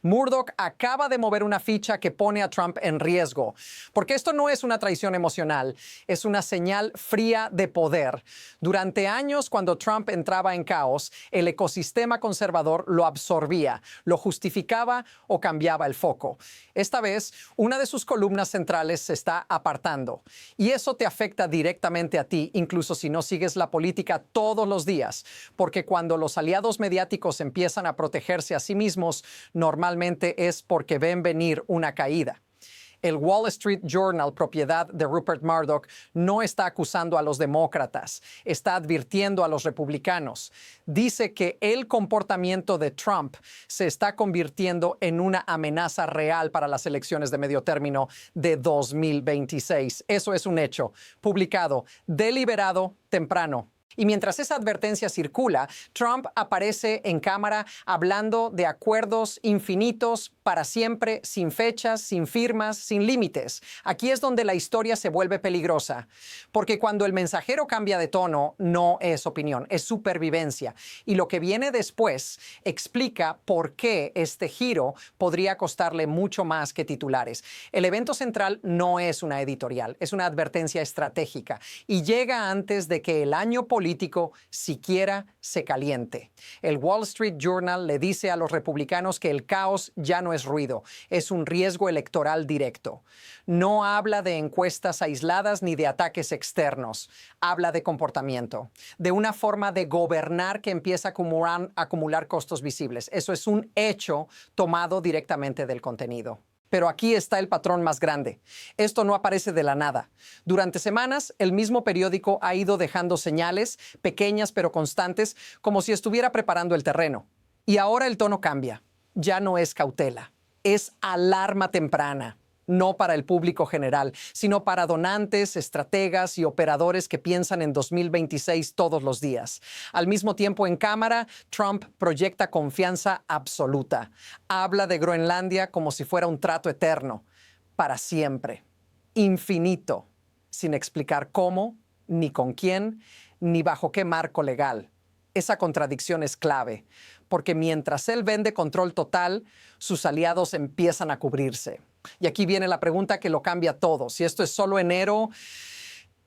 Murdoch acaba de mover una ficha que pone a Trump en riesgo, porque esto no es una traición emocional, es una señal fría de poder. Durante años, cuando Trump entraba en caos, el ecosistema conservador lo absorbía, lo justificaba o cambiaba el foco. Esta vez, una de sus columnas centrales se está apartando, y eso te afecta directamente a ti, incluso si no sigues la política todos los días, porque cuando los aliados mediáticos empiezan a protegerse a sí mismos, normalmente es porque ven venir una caída. El Wall Street Journal, propiedad de Rupert Murdoch, no está acusando a los demócratas, está advirtiendo a los republicanos. Dice que el comportamiento de Trump se está convirtiendo en una amenaza real para las elecciones de medio término de 2026. Eso es un hecho, publicado, deliberado, temprano. Y mientras esa advertencia circula, Trump aparece en cámara hablando de acuerdos infinitos para siempre, sin fechas, sin firmas, sin límites. Aquí es donde la historia se vuelve peligrosa, porque cuando el mensajero cambia de tono, no es opinión, es supervivencia. Y lo que viene después explica por qué este giro podría costarle mucho más que titulares. El evento central no es una editorial, es una advertencia estratégica y llega antes de que el año político siquiera se caliente. El Wall Street Journal le dice a los republicanos que el caos ya no es ruido, es un riesgo electoral directo. No habla de encuestas aisladas ni de ataques externos, habla de comportamiento, de una forma de gobernar que empieza a acumular costos visibles. Eso es un hecho tomado directamente del contenido. Pero aquí está el patrón más grande. Esto no aparece de la nada. Durante semanas, el mismo periódico ha ido dejando señales, pequeñas pero constantes, como si estuviera preparando el terreno. Y ahora el tono cambia. Ya no es cautela, es alarma temprana. No para el público general, sino para donantes, estrategas y operadores que piensan en 2026 todos los días. Al mismo tiempo, en cámara, Trump proyecta confianza absoluta. Habla de Groenlandia como si fuera un trato eterno, para siempre, infinito, sin explicar cómo, ni con quién, ni bajo qué marco legal. Esa contradicción es clave, porque mientras él vende control total, sus aliados empiezan a cubrirse. Y aquí viene la pregunta que lo cambia todo. Si esto es solo enero,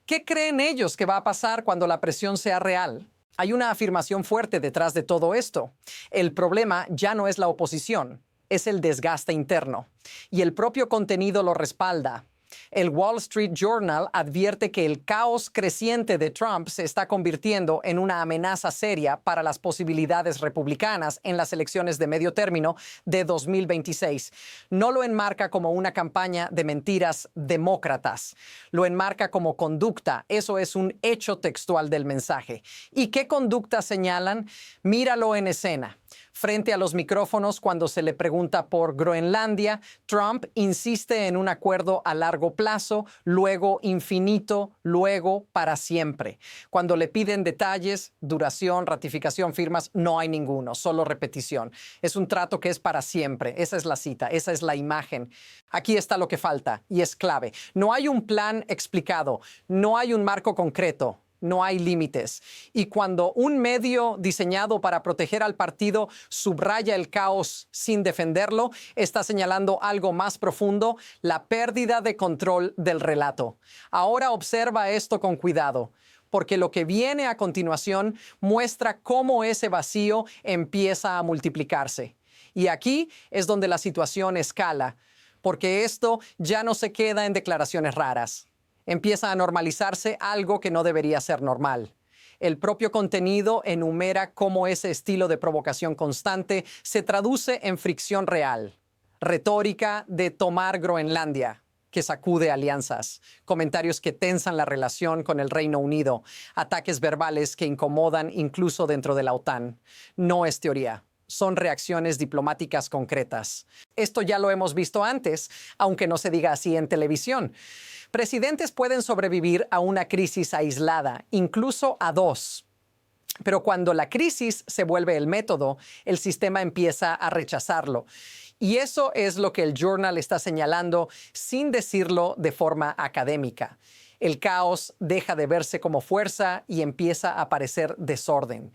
¿qué creen ellos que va a pasar cuando la presión sea real? Hay una afirmación fuerte detrás de todo esto. El problema ya no es la oposición, es el desgaste interno. Y el propio contenido lo respalda. El Wall Street Journal advierte que el caos creciente de Trump se está convirtiendo en una amenaza seria para las posibilidades republicanas en las elecciones de medio término de 2026. No lo enmarca como una campaña de mentiras demócratas, lo enmarca como conducta. Eso es un hecho textual del mensaje. ¿Y qué conducta señalan? Míralo en escena. Frente a los micrófonos, cuando se le pregunta por Groenlandia, Trump insiste en un acuerdo a largo plazo, luego infinito, luego para siempre. Cuando le piden detalles, duración, ratificación, firmas, no hay ninguno, solo repetición. Es un trato que es para siempre. Esa es la cita, esa es la imagen. Aquí está lo que falta y es clave. No hay un plan explicado, no hay un marco concreto. No hay límites. Y cuando un medio diseñado para proteger al partido subraya el caos sin defenderlo, está señalando algo más profundo, la pérdida de control del relato. Ahora observa esto con cuidado, porque lo que viene a continuación muestra cómo ese vacío empieza a multiplicarse. Y aquí es donde la situación escala, porque esto ya no se queda en declaraciones raras. Empieza a normalizarse algo que no debería ser normal. El propio contenido enumera cómo ese estilo de provocación constante se traduce en fricción real. Retórica de tomar Groenlandia, que sacude alianzas. Comentarios que tensan la relación con el Reino Unido. Ataques verbales que incomodan incluso dentro de la OTAN. No es teoría. Son reacciones diplomáticas concretas. Esto ya lo hemos visto antes, aunque no se diga así en televisión. Presidentes pueden sobrevivir a una crisis aislada, incluso a dos. Pero cuando la crisis se vuelve el método, el sistema empieza a rechazarlo. Y eso es lo que el Journal está señalando sin decirlo de forma académica. El caos deja de verse como fuerza y empieza a parecer desorden.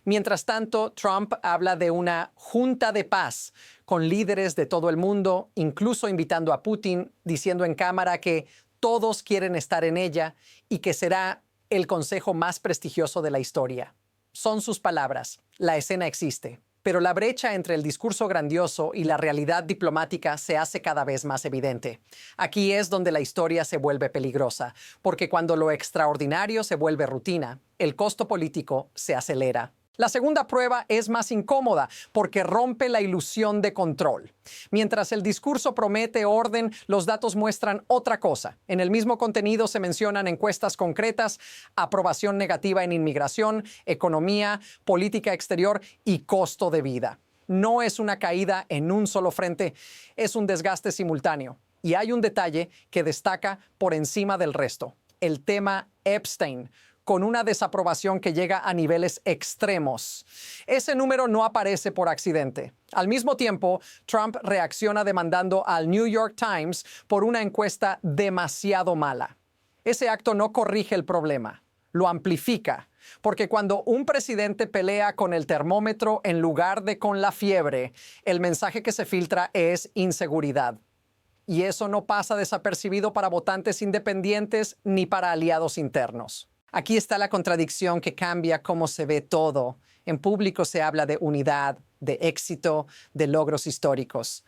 Mientras tanto, Trump habla de una junta de paz con líderes de todo el mundo, incluso invitando a Putin, diciendo en cámara que todos quieren estar en ella y que será el consejo más prestigioso de la historia. Son sus palabras. La escena existe. Pero la brecha entre el discurso grandioso y la realidad diplomática se hace cada vez más evidente. Aquí es donde la historia se vuelve peligrosa, porque cuando lo extraordinario se vuelve rutina, el costo político se acelera. La segunda prueba es más incómoda porque rompe la ilusión de control. Mientras el discurso promete orden, los datos muestran otra cosa. En el mismo contenido se mencionan encuestas concretas, aprobación negativa en inmigración, economía, política exterior y costo de vida. No es una caída en un solo frente, es un desgaste simultáneo. Y hay un detalle que destaca por encima del resto: el tema Epstein, con una desaprobación que llega a niveles extremos. Ese número no aparece por accidente. Al mismo tiempo, Trump reacciona demandando al New York Times por una encuesta demasiado mala. Ese acto no corrige el problema, lo amplifica, porque cuando un presidente pelea con el termómetro en lugar de con la fiebre, el mensaje que se filtra es inseguridad. Y eso no pasa desapercibido para votantes independientes ni para aliados internos. Aquí está la contradicción que cambia cómo se ve todo. En público se habla de unidad, de éxito, de logros históricos.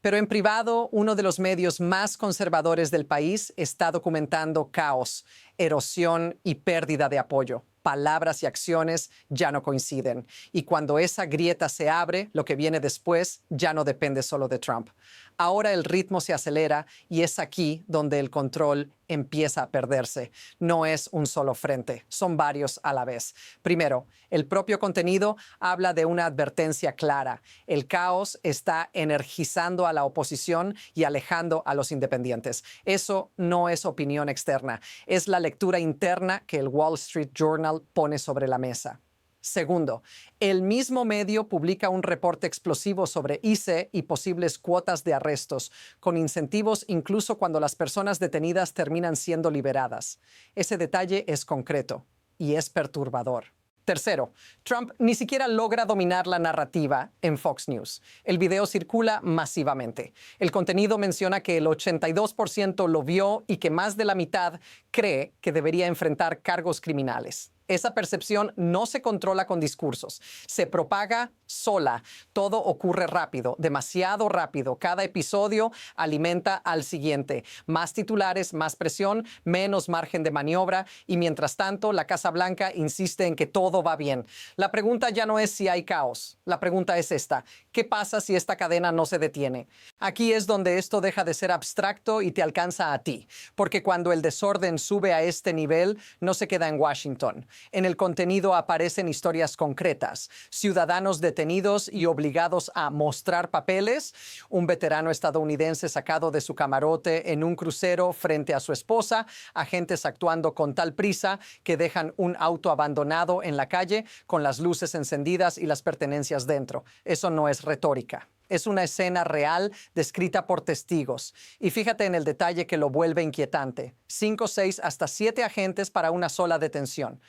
Pero en privado, uno de los medios más conservadores del país está documentando caos, erosión y pérdida de apoyo. Palabras y acciones ya no coinciden. Y cuando esa grieta se abre, lo que viene después ya no depende solo de Trump. Ahora el ritmo se acelera y es aquí donde el control empieza a perderse. No es un solo frente, son varios a la vez. Primero, el propio contenido habla de una advertencia clara. El caos está energizando a la oposición y alejando a los independientes. Eso no es opinión externa, es la lectura interna que el Wall Street Journal pone sobre la mesa. Segundo, el mismo medio publica un reporte explosivo sobre ICE y posibles cuotas de arrestos, con incentivos incluso cuando las personas detenidas terminan siendo liberadas. Ese detalle es concreto y es perturbador. Tercero, Trump ni siquiera logra dominar la narrativa en Fox News. El video circula masivamente. El contenido menciona que el 82% lo vio y que más de la mitad cree que debería enfrentar cargos criminales. Esa percepción no se controla con discursos, se propaga sola. Todo ocurre rápido, demasiado rápido. Cada episodio alimenta al siguiente. Más titulares, más presión, menos margen de maniobra y mientras tanto la Casa Blanca insiste en que todo va bien. La pregunta ya no es si hay caos, la pregunta es esta: ¿qué pasa si esta cadena no se detiene? Aquí es donde esto deja de ser abstracto y te alcanza a ti, porque cuando el desorden sube a este nivel no se queda en Washington. En el contenido aparecen historias concretas, ciudadanos detenidos y obligados a mostrar papeles, un veterano estadounidense sacado de su camarote en un crucero frente a su esposa, agentes actuando con tal prisa que dejan un auto abandonado en la calle con las luces encendidas y las pertenencias dentro. Eso no es retórica. Es una escena real descrita por testigos. Y fíjate en el detalle que lo vuelve inquietante: 5, 6, hasta 7 agentes para una sola detención.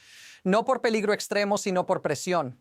No por peligro extremo, sino por presión,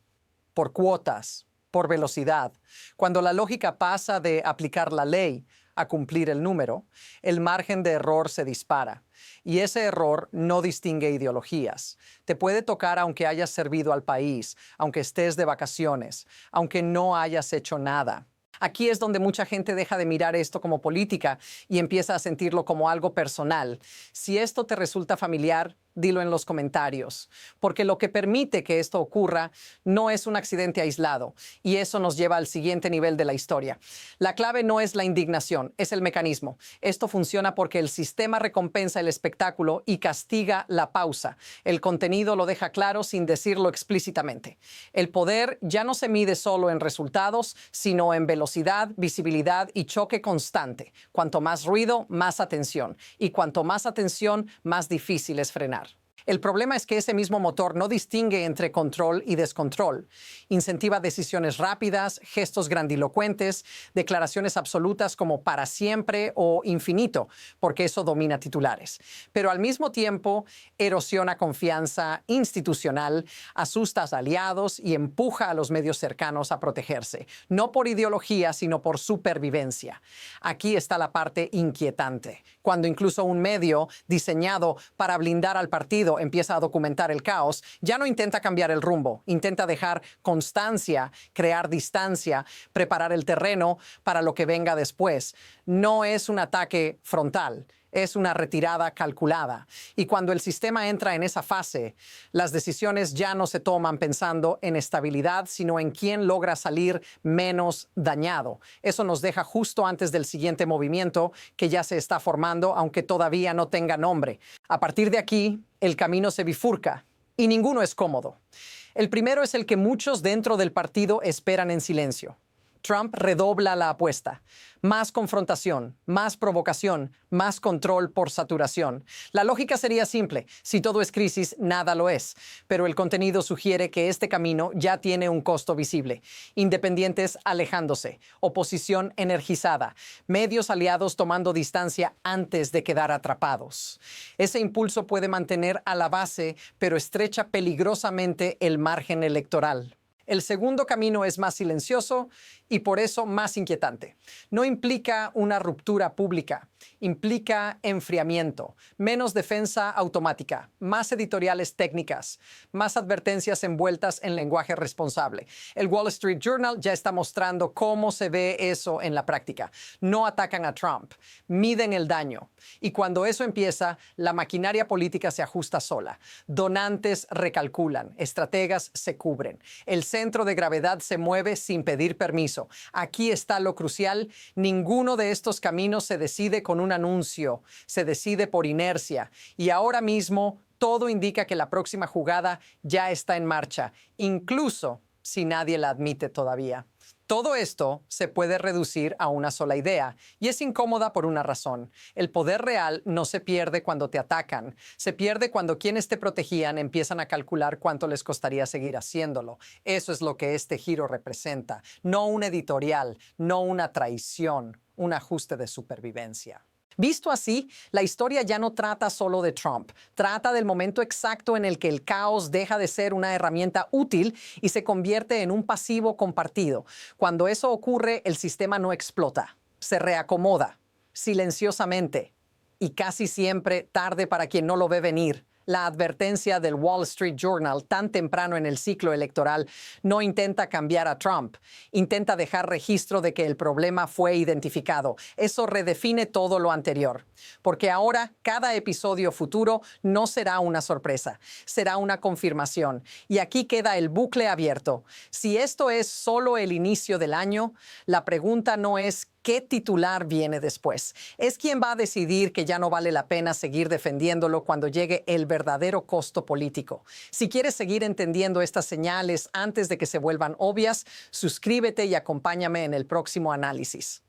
por cuotas, por velocidad. Cuando la lógica pasa de aplicar la ley a cumplir el número, el margen de error se dispara. Y ese error no distingue ideologías. Te puede tocar aunque hayas servido al país, aunque estés de vacaciones, aunque no hayas hecho nada. Aquí es donde mucha gente deja de mirar esto como política y empieza a sentirlo como algo personal. Si esto te resulta familiar, dilo en los comentarios, porque lo que permite que esto ocurra no es un accidente aislado, y eso nos lleva al siguiente nivel de la historia. La clave no es la indignación, es el mecanismo. Esto funciona porque el sistema recompensa el espectáculo y castiga la pausa. El contenido lo deja claro sin decirlo explícitamente. El poder ya no se mide solo en resultados, sino en velocidad, visibilidad y choque constante. Cuanto más ruido, más atención, y cuanto más atención, más difícil es frenar. El problema es que ese mismo motor no distingue entre control y descontrol. Incentiva decisiones rápidas, gestos grandilocuentes, declaraciones absolutas como para siempre o infinito, porque eso domina titulares. Pero al mismo tiempo erosiona confianza institucional, asusta a aliados y empuja a los medios cercanos a protegerse, no por ideología, sino por supervivencia. Aquí está la parte inquietante, cuando incluso un medio diseñado para blindar al partido empieza a documentar el caos, ya no intenta cambiar el rumbo, intenta dejar constancia, crear distancia, preparar el terreno para lo que venga después. No es un ataque frontal, es una retirada calculada. Y cuando el sistema entra en esa fase, las decisiones ya no se toman pensando en estabilidad, sino en quién logra salir menos dañado. Eso nos deja justo antes del siguiente movimiento que ya se está formando, aunque todavía no tenga nombre. A partir de aquí, el camino se bifurca y ninguno es cómodo. El primero es el que muchos dentro del partido esperan en silencio. Trump redobla la apuesta. Más confrontación, más provocación, más control por saturación. La lógica sería simple. Si todo es crisis, nada lo es. Pero el contenido sugiere que este camino ya tiene un costo visible. Independientes alejándose, oposición energizada, medios aliados tomando distancia antes de quedar atrapados. Ese impulso puede mantener a la base, pero estrecha peligrosamente el margen electoral. El segundo camino es más silencioso y por eso más inquietante. No implica una ruptura pública, implica enfriamiento, menos defensa automática, más editoriales técnicas, más advertencias envueltas en lenguaje responsable. El Wall Street Journal ya está mostrando cómo se ve eso en la práctica. No atacan a Trump, miden el daño. Y cuando eso empieza, la maquinaria política se ajusta sola. Donantes recalculan, estrategas se cubren. El centro de gravedad se mueve sin pedir permiso. Aquí está lo crucial. Ninguno de estos caminos se decide con un anuncio, se decide por inercia. Y ahora mismo todo indica que la próxima jugada ya está en marcha, incluso si nadie la admite todavía. Todo esto se puede reducir a una sola idea, y es incómoda por una razón. El poder real no se pierde cuando te atacan, se pierde cuando quienes te protegían empiezan a calcular cuánto les costaría seguir haciéndolo. Eso es lo que este giro representa, no un editorial, no una traición, un ajuste de supervivencia. Visto así, la historia ya no trata solo de Trump, trata del momento exacto en el que el caos deja de ser una herramienta útil y se convierte en un pasivo compartido. Cuando eso ocurre, el sistema no explota, se reacomoda, silenciosamente y casi siempre tarde para quien no lo ve venir. La advertencia del Wall Street Journal tan temprano en el ciclo electoral no intenta cambiar a Trump, intenta dejar registro de que el problema fue identificado. Eso redefine todo lo anterior, porque ahora cada episodio futuro no será una sorpresa, será una confirmación. Y aquí queda el bucle abierto. Si esto es solo el inicio del año, la pregunta no es ¿qué titular viene después? Es quien va a decidir que ya no vale la pena seguir defendiéndolo cuando llegue el verdadero costo político. Si quieres seguir entendiendo estas señales antes de que se vuelvan obvias, suscríbete y acompáñame en el próximo análisis.